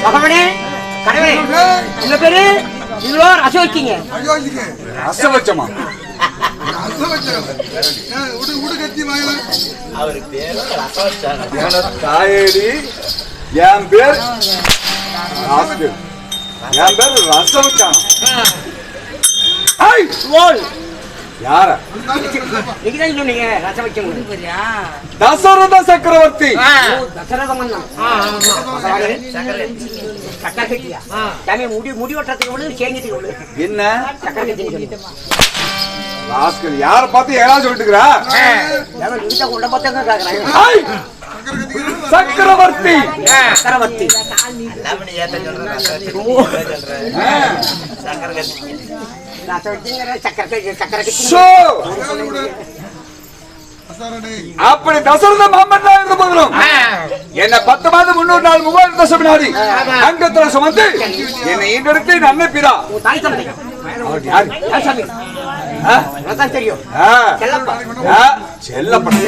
மகனே கடவுளே உங்க பேரு இவ்வளோ ரசம் வச்சீங்க ரசம் வச்சமா அவரு பேரு ரசம் வச்சாங்க தாயேடி என் பேர் என் பேர் ரசம் வச்சான் யார நீங்கதான் சொன்னீங்க ரசம் வச்சவங்க தசரத சக்கரவர்த்தி தசரத மன்னன் சக்கர கட்டியா சாமி முடி வெட்டுறதுக்கு எவ்வளவு சேஞ்சதுக்கு எவ்வளவு என்ன சக்கர கட்டி ராஸ்கல் யார பார்த்து ஏதாவது சொல்லிட்டுக்கிறா உள்ள பார்த்தாங்க கேக்குறாங்க சக்கரவர்த்தி சக்கரவர்த்தி அப்படி தசரத மாமன் இருந்த போதிலும் என்ன 10 மாதம் 300 நாள் 3000 வருஷம் முன்னாடி அங்கத்துல சுமந்து என்னை ஈண்டெடுத்து என் அன்னை பிதா தெரியும் செல்லப்பட்ட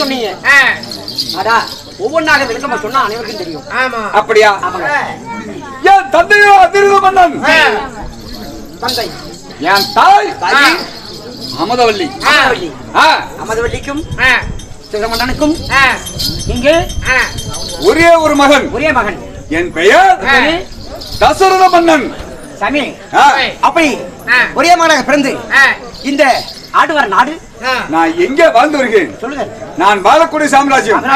சொன்னீங்க ஒவ்வொன்னாக விளக்கமா சொன்னா அனைவருக்கும் தெரியும். அப்படியா? என் தந்தையோ அதிர்வு மன்னன், தந்தை என் தாய் அமதவல்லி. அமதவல்லிக்கும் சிவமன்னனுக்கும் இங்கே ஒரே ஒரு மகன். ஒரே மகன். என் பெயர் தசரத மன்னன். சாமி, அப்படி ஒரே மகனாக பிறந்து இந்த ஆடுவார் நாடு நான் எங்கே வாழ்ந்து வருகிறேன்? சொல்லுங்க. நான் வாழக்கூடிய சாம்ராஜ்யம்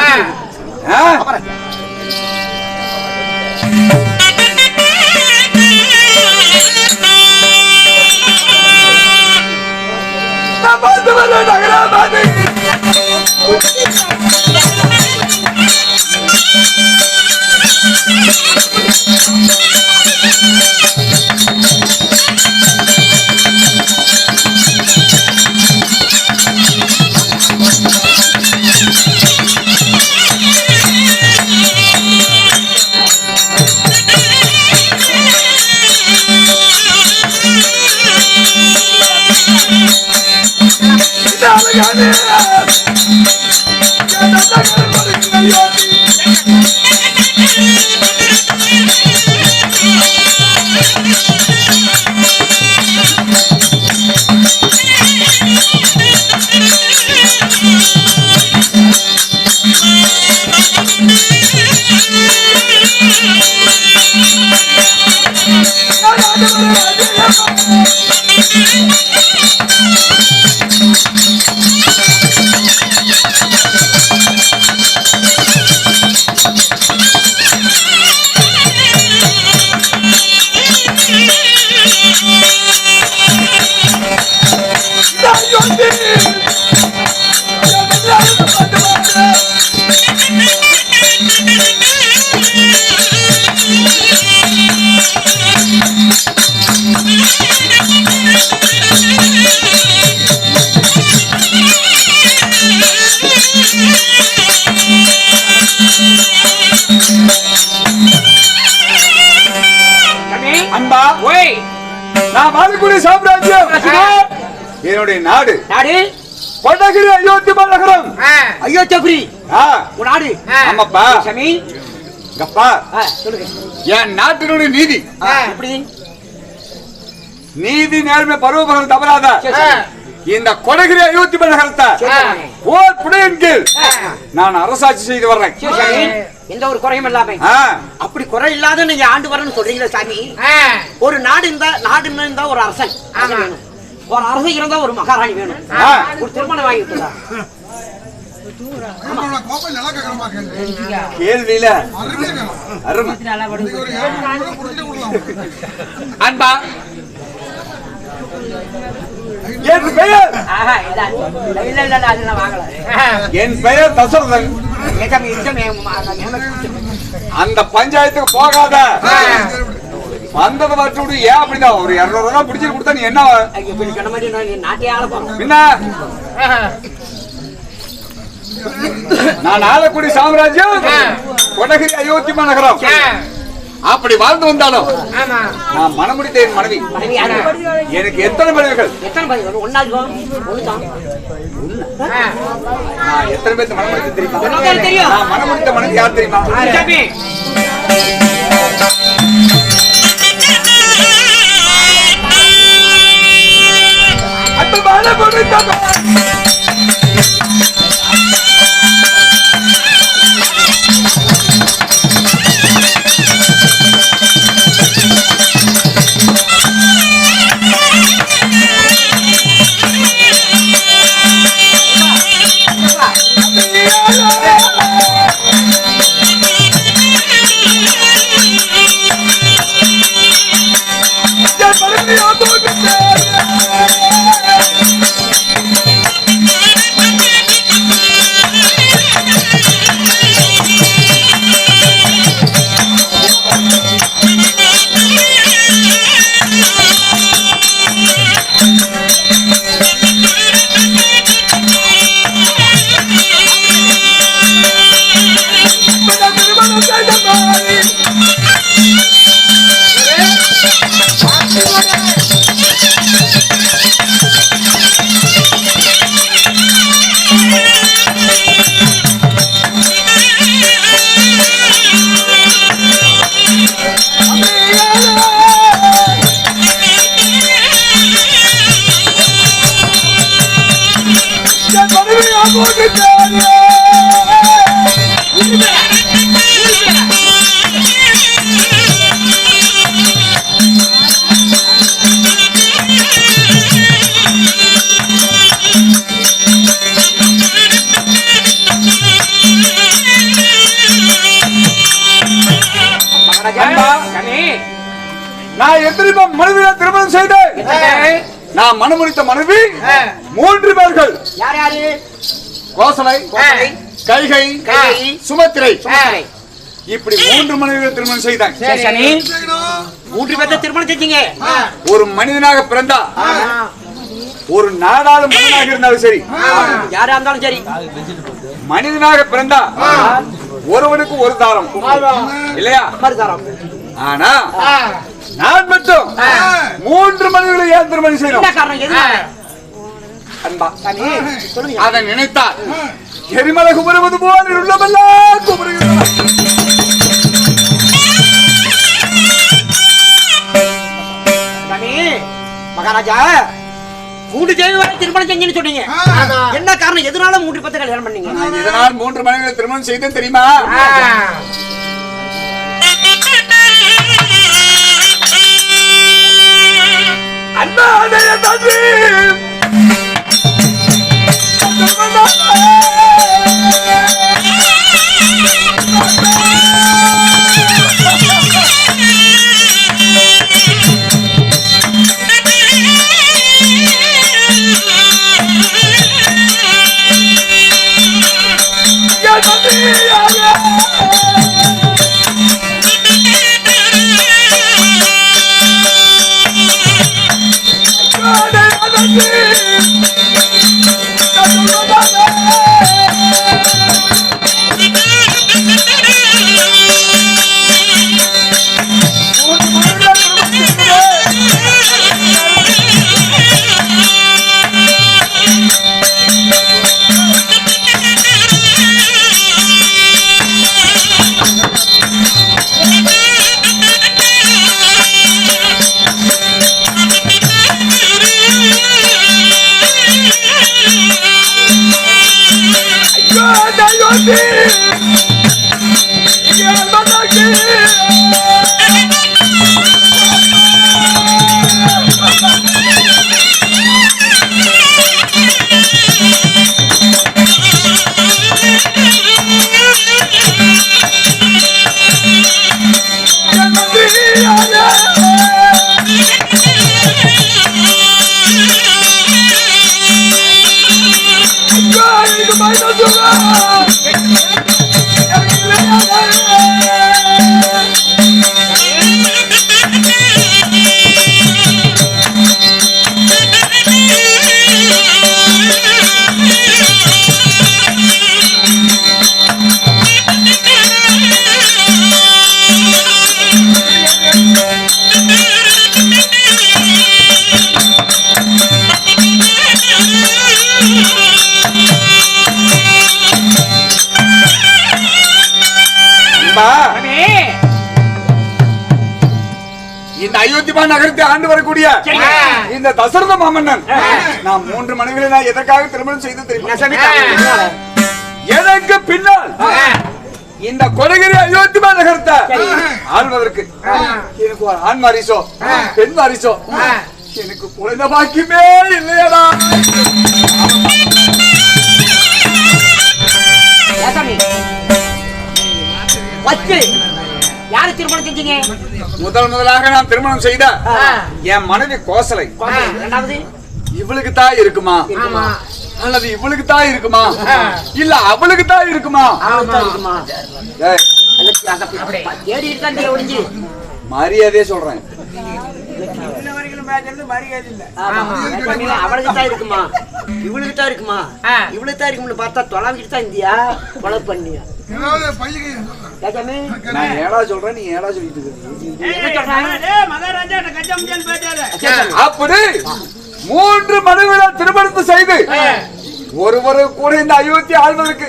அன்பா நான் வாழக்கூடிய சாம்ராஜ்யம் என்னுடைய நாடு கொடகிரி அயோத்தி நகரம். அயோத்தியபுரி உன் நாடு? ஆமாப்பா. சாமி அப்பா சொல்லுங்க. என் நாட்டினுடைய நீதி எப்படி? நீதி நேர்மை பருவபகல் தவறாத இந்த கொடகிரி அயோத்தி நகரத்தை ஓர் புடையின் கீழ் நான் அரசாட்சி செய்து வர்றேன். எந்த ஒரு குறையும் இல்லாம அப்படி குறை இல்லாத நீங்க ஆண்டு வரணும்னு சொல்றீங்களா சாமி? ஒரு நாடு இருந்தா ஒரு அரசன் வேணும், ஒரு அரசன் இருந்தா ஒரு மகாராணி வேணும், ஒரு திருமணம் வாங்கி விட்டுதா? கேள்வியில அருமை. அன்பா என் பெயர் தசரதன். அந்த பஞ்சாயத்துக்கு போகாத வந்தது மட்டும் ஏன் அப்படிதான் ஒரு 200 ரூபாய் பிடிச்சிட்டு கொடுத்தா நீ என்ன என்ன? நான் ஆளக்கூடிய சாம்ராஜ்யம் கொடகிரி அயோத்தி நகரம். அப்படி வாழ்ந்து வந்தாலும் நான் மனமுடித்த என் மனைவி எனக்கு எத்தனை மனைவிகள்? நான் எத்தனை பேருக்கு மனமுடித்த தெரியுமா? நான் மனமுடித்த மனைவி யார் தெரியுமா? அந்த மனமுடித்த நான் எத்தனை மனைவியை திருமணம் செய்தேன்? நான் மனமுடித்த மனைவி 3 பேர்கள். யார் யாரு? கோசலை, கைகை, சுமத்திரை. இப்படி 3 மனைவியை திருமணம் செய்தேன். 3 பேர்த்த திருமணம் செஞ்சீங்க. ஒரு மனிதனாக பிறந்தா ஒரு நாடாளு மனிதனாக இருந்தாலும் சரி, யாரா இருந்தாலும் சரி, மனிதனாக பிறந்தா ஒருவனுக்கு ஒரு தாரம் இல்லையா? மறுதாரம். ஆனா நான் மட்டும் 3 மனிதர்களை ஏன் திருமணம் செய்யணும்? என்ன காரணம்? எது? அன்பா சொல்லுங்க. அதை நினைத்தால் எரிமலை குமருவது போல் உள்ளமெல்லாம் குமருகிறது. மகாராஜா 3 தேவி வரை திருமணம் செஞ்சீங்கன்னு சொன்னீங்க. என்ன காரணம்? எதனால 3 பத்து கல்யாணம் பண்ணீங்க? நான் இதனால் 3 மனைவிகளை திருமணம் செய்தேன் தெரியுமா? அண்ணாடைய தம்பி இந்த அயோத்தியா நகரத்தை ஆண்டு வரக்கூடிய இந்த தசரத மாமன்னன் நான் 3 மனைவிகளை நான் எதற்காக திருமணம் செய்து தெரியுமா? எனக்கு பின்னால் இந்த கொடகிரி அயோத்தியா நகரத்தை ஆள்வதற்கு எனக்கு ஒரு ஆண் வாரிசோ பெண் வாரிசோ எனக்கு குழந்தை பாக்கியமே இல்லையடா. யாரு திருமணம் செஞ்சீங்க? முதலாக நான் திருமணம் செய்த என் மனைவி கோசலை. இரண்டாவது இவளுக்கு தான் இருக்குமா அல்லது இவளுக்கு தான் இருக்குமா இல்ல அவளுக்கு தான் இருக்குமா? மரியாதையே சொல்றேன். அவளுக்கு தான் இருக்குமா இவளுக்கு தான் இருக்குமா இவளுக்கு தான் இருக்கும்னு பார்த்தா தொலைவிட்டு தான் இந்தியா கொலை பண்ணியா? நான் ஏடா சொல்றேன், நீ ஏடா சொல்லிட்டு அப்படி 3 மனைவிகளை திருமணத்தை செய்து ஒருவரு கூட இந்த அயோத்தி ஆள்வதற்கு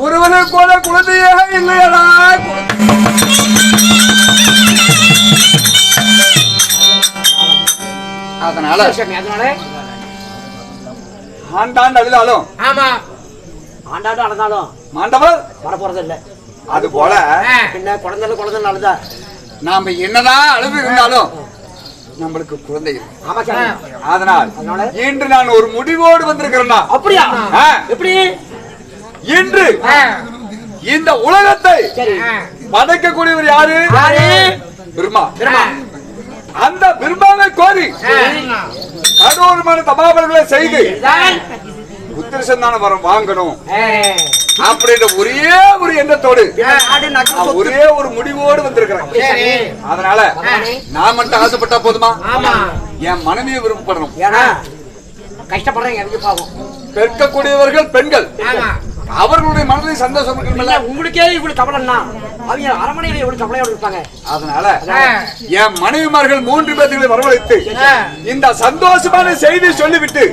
ஒருவரு கூட குழந்தையே இல்லையடா. அதனால ஆண்டாண்டு அழுதாலும் ஆண்டாண்டு அழுதாலும் மாண்டவர் வரப்போறது இல்ல. அது போல என்ன குழந்தை அழுதா நாம என்னதான் அழுது இருந்தாலும் நம்மளுக்கு குழந்தை இருக்கு. அதனால் இன்று நான் ஒரு முடிவோடு வந்திருக்கிறேன். அப்படியா? எப்படி? இன்று இந்த உலகத்தை படைக்கக்கூடியவர் யாரு? பிரம்மா. அந்த பிரம்மாவை கோரி கடவுளமான தபாபல்களை செய்து உத்திரசந்தான வரம் வாங்கணும் அப்படின்ற ஒரே ஒரு எண்ணத்தோடு ஒரே ஒரு முடிவோடு வந்திருக்கிறேன். அதனால நான் மட்டும் ஆசைப்பட்டா போதுமா? என் மனைவியை விருப்பப்படணும். கஷ்டப்படுறேன். பெருக்கக்கூடியவர்கள் பெண்கள் அவர்களுடைய மனதில் சந்தோஷம். உங்களுக்கே இவ்வளவு கவலைன்னா அவங்க அரமனையில எவ்வளவு கவலையோடு இருப்பாங்க. அதனால என் மனைவிமார்கள் 3 பேர்களை வரவழைத்து இந்த சந்தோஷமான செய்தி சொல்லிவிட்டு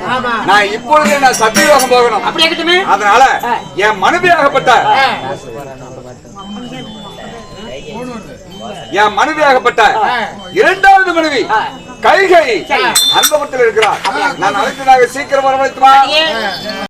நான் இப்பொழுது நான் சத்தியோகம் போகணும். அப்படி இருக்கட்டுமே. அதனால என் மனைவியாகப்பட்ட இரண்டாவது மனைவி கைகை அந்த பக்கத்தில் இருக்கிறார். நான் அழைத்ததாக சீக்கிரம் வரவழைத்துமா.